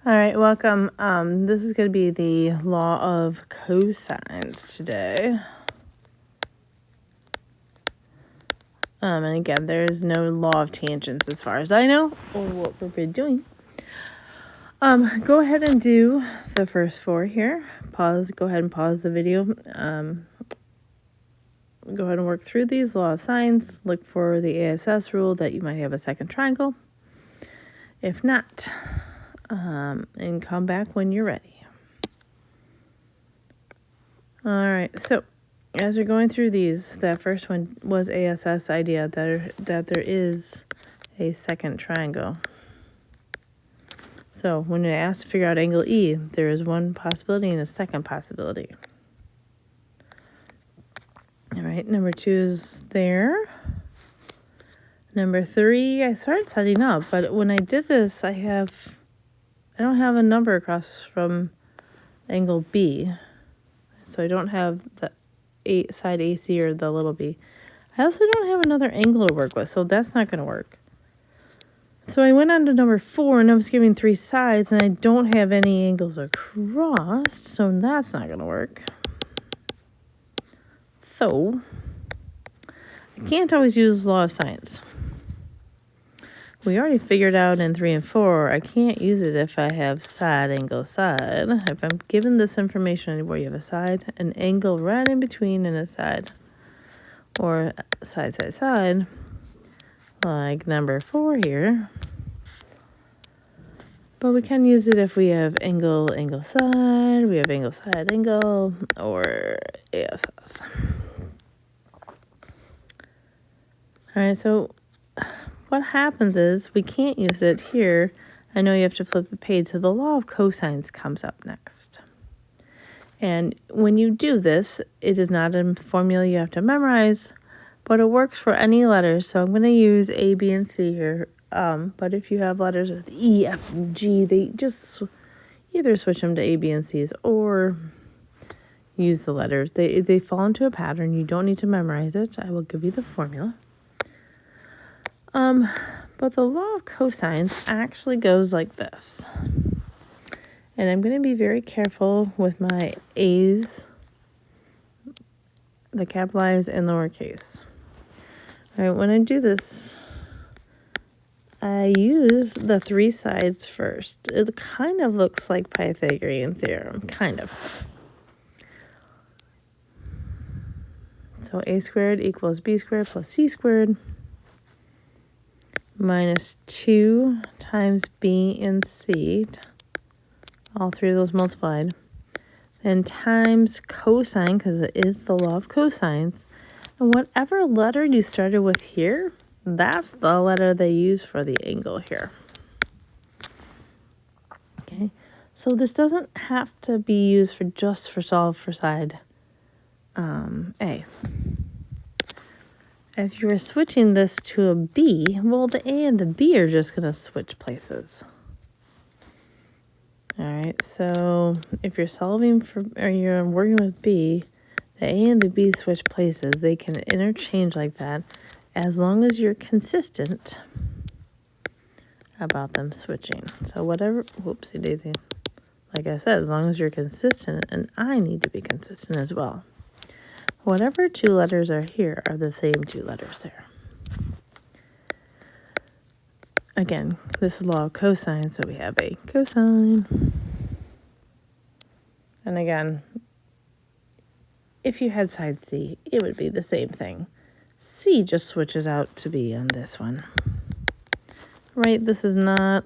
All right, welcome. This is going to be the law of cosines today. And again, there's no law of tangents as far as I know, or what we've been doing. Go ahead and do the first four here. Go ahead and pause the video. Go ahead and work through these law of sines. Look for the ASS rule that you might have a second triangle. If not, and come back when you're ready. All right, so as we're going through these, that first one was ASS idea that there is a second triangle. So when you're asked to figure out angle E, there is one possibility and a second possibility. All right, number 2 is there. Number 3, I started setting up, but when I did this, I don't have a number across from angle B. So I don't have the side AC or the little b. I also don't have another angle to work with, so that's not going to work. So I went on to number 4, and I was giving 3 sides, and I don't have any angles across, so that's not going to work. So I can't always use law of sines. We already figured out in 3 and 4, I can't use it if I have side, angle, side. If I'm given this information where you have a side, an angle right in between and a side, or side, side, side, like number 4 here. But we can use it if we have angle, angle, side, we have angle, side, angle, or ASS. All right, so what happens is we can't use it here. I know you have to flip the page, so the law of cosines comes up next. And when you do this, it is not a formula you have to memorize, but it works for any letters. So I'm going to use A, B, and C here. But if you have letters with E, F, and G, they just either switch them to A, B, and C's or use the letters. They fall into a pattern. You don't need to memorize it. I will give you the formula. But the law of cosines actually goes like this. And I'm going to be very careful with my A's, the capitalized and lowercase. All right, when I do this, I use the 3 sides first. It kind of looks like Pythagorean theorem, kind of. So A squared equals B squared plus C squared minus 2 times B and C, all 3 of those multiplied, then times cosine, because it is the law of cosines. And whatever letter you started with here, that's the letter they use for the angle here. Okay, so this doesn't have to be used for just for solve for side A. If you were switching this to a B, well, the A and the B are just going to switch places. All right, so if you're solving for, or you're working with B, the A and the B switch places. They can interchange like that as long as you're consistent about them switching. So whatever, whoopsie daisy. Like I said, as long as you're consistent, and I need to be consistent as well. Whatever 2 letters are here are the same 2 letters there. Again, this is law of cosine, so we have a cosine. And again, if you had side C, it would be the same thing. C just switches out to be on this one. Right, this is not...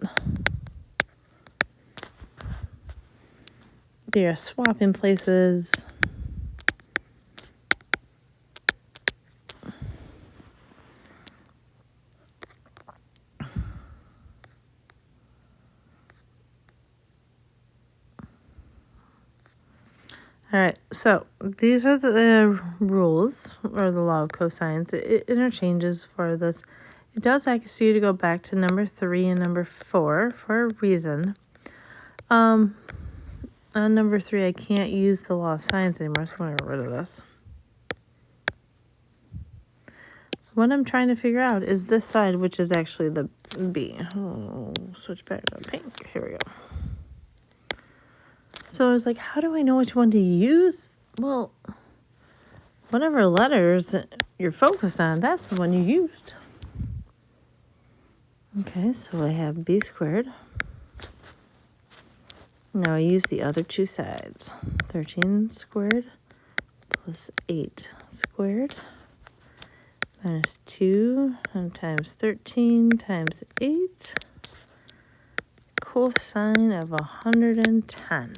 They are swapping places. All right, so these are the rules, or the law of cosines. It interchanges for this. It does ask you to go back to number 3 and number 4 for a reason. On number 3, I can't use the law of sines anymore, so I'm going to get rid of this. What I'm trying to figure out is this side, which is actually the B. Oh, switch back to pink. Here we go. So I was like, how do I know which one to use? Well, whatever letters you're focused on, that's the one you used. Okay, so I have b squared. Now I use the other two sides. 13 squared plus 8 squared minus 2 times 13 times 8 cosine of 110.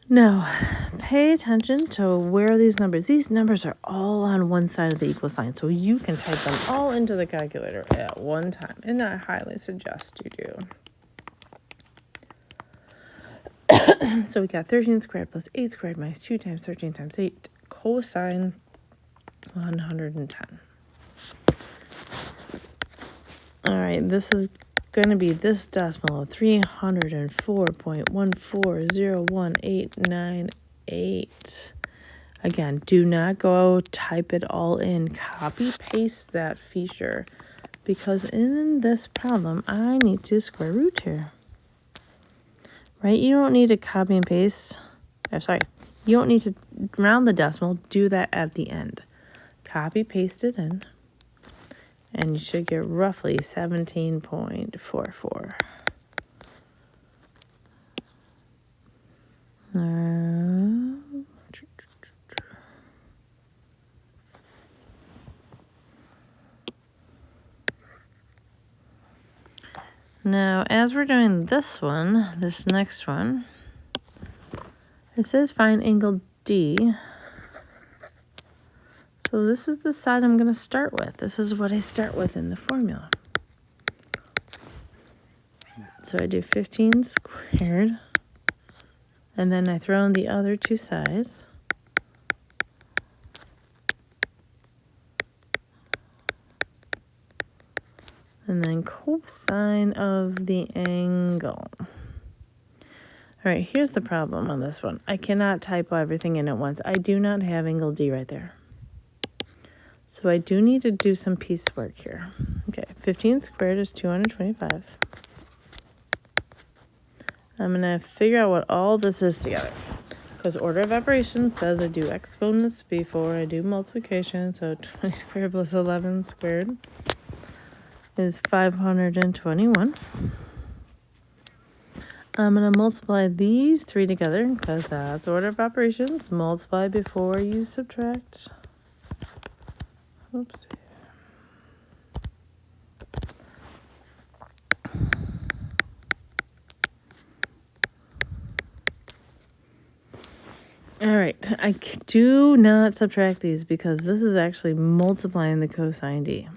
Now, pay attention to where these numbers. These numbers are all on one side of the equal sign, so you can type them all into the calculator at one time, and I highly suggest you do. So we got 13 squared plus 8 squared minus 2 times 13 times 8 cosine 110. All right, this is going to be this decimal of 304.1401898. Again, do not go type it all in. Copy paste that feature, because in this problem I need to square root here. Right? You don't need to copy and paste. You don't need to round the decimal. Do that at the end. Copy paste it in, and you should get roughly 17.44. Now, as we're doing this next one, it says find angle D. So this is the side I'm going to start with. This is what I start with in the formula. So I do 15 squared, and then I throw in the other two sides. And then cosine of the angle. All right, here's the problem on this one. I cannot type everything in at once. I do not have angle D right there. So I do need to do some piecework here. Okay, 15 squared is 225. I'm going to figure out what all this is together, because order of operations says I do exponents before I do multiplication. So 20 squared plus 11 squared is 521. I'm going to multiply these three together, because that's order of operations. Multiply before you subtract. Oops. All right, I do not subtract these, because this is actually multiplying the cosine D.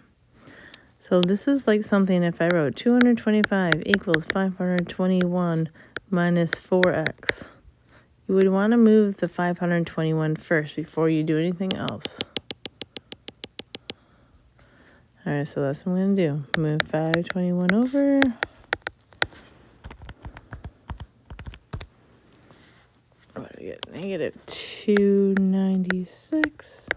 So this is like something if I wrote 225 equals 521 minus 4x. You would want to move the 521 first before you do anything else. All right, so that's what I'm going to do. Move 521 over. What do we get? Negative 296.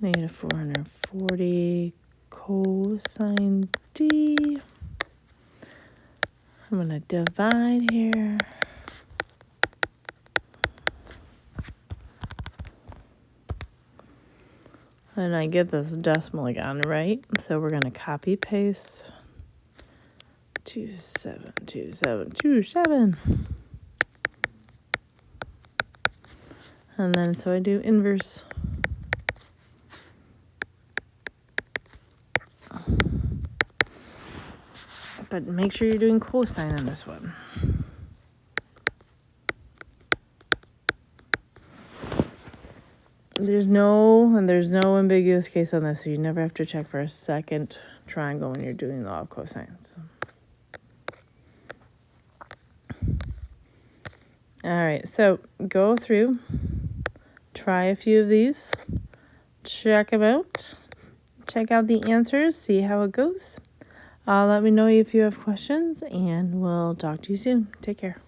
Negative 440 cosine D. I'm going to divide here. And I get this decimal again, right? So we're going to copy paste 272727. And then so I do inverse. But make sure you're doing cosine on this one. There's no ambiguous case on this, so you never have to check for a second triangle when you're doing the law of cosines. All right, so go through, try a few of these, check them out, check out the answers, see how it goes. Let me know if you have questions, and we'll talk to you soon. Take care.